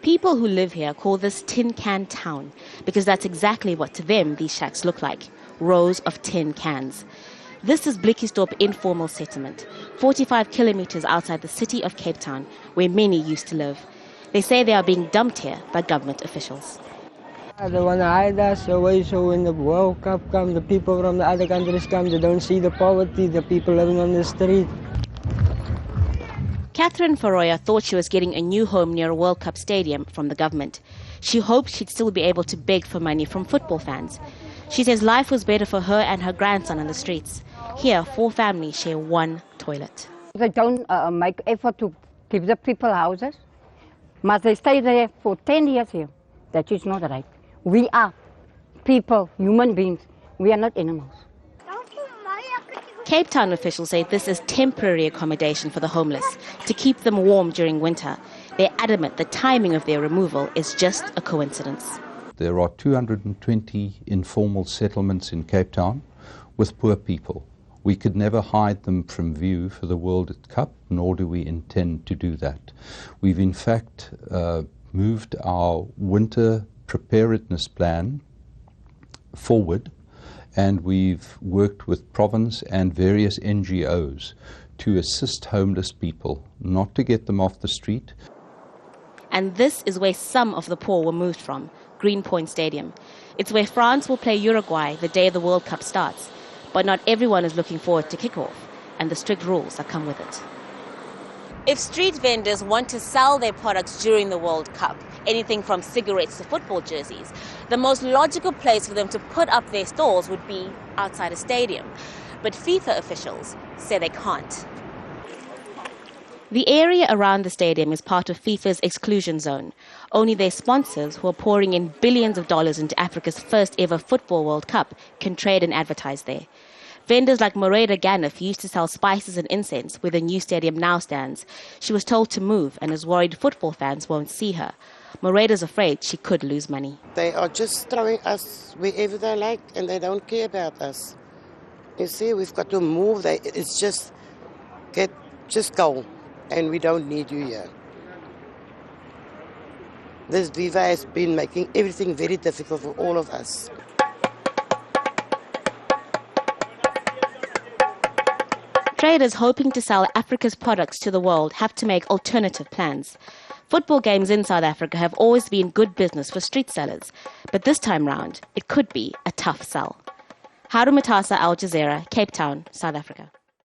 People who live here call this Tin Can Town because that's exactly what to them these shacks look like, rows of tin cans. This is Blikkiesdorp informal settlement, 45 kilometers outside the city of Cape Town, where many used to live. They say they are being dumped here by government officials. They want to hide us away, so when the World Cup comes, the people from the other countries come, they don't see the poverty, the people living on the street. Catherine Faroya thought she was getting a new home near a World Cup stadium from the government. She hoped she'd still be able to beg for money from football fans. She says life was better for her and her grandson on the streets. Here, 4 families share one toilet. They don't make effort to give the people houses. Must they stay there for 10 years here? That is not right. We are people, human beings. We are not animals. Cape Town officials say this is temporary accommodation for the homeless to keep them warm during winter. They're adamant the timing of their removal is just a coincidence. There are 220 informal settlements in Cape Town with poor people. We could never hide them from view for the World Cup, nor do we intend to do that. We've in fact moved our winter preparedness plan forward, and we've worked with province and various NGOs to assist homeless people, not to get them off the street. And this is where some of the poor were moved from, Greenpoint Stadium. It's where France will play Uruguay the day the World Cup starts. But not everyone is looking forward to kickoff, and the strict rules that come with it. If street vendors want to sell their products during the World Cup, anything from cigarettes to football jerseys, the most logical place for them to put up their stalls would be outside a stadium. But FIFA officials say they can't. The area around the stadium is part of FIFA's exclusion zone. Only their sponsors, who are pouring in billions of dollars into Africa's first ever Football World Cup, can trade and advertise there. Vendors like Moreda Ganif used to sell spices and incense where the new stadium now stands. She was told to move and is worried football fans won't see her. Moreda's afraid she could lose money. They are just throwing us wherever they like and they don't care about us. You see, we've got to move. It's just go. And we don't need you here. This Viva has been making everything very difficult for all of us. Traders hoping to sell Africa's products to the world have to make alternative plans. Football games in South Africa have always been good business for street sellers, but this time round, it could be a tough sell. Haru, Mutasa, Jazeera, Cape Town, South Africa.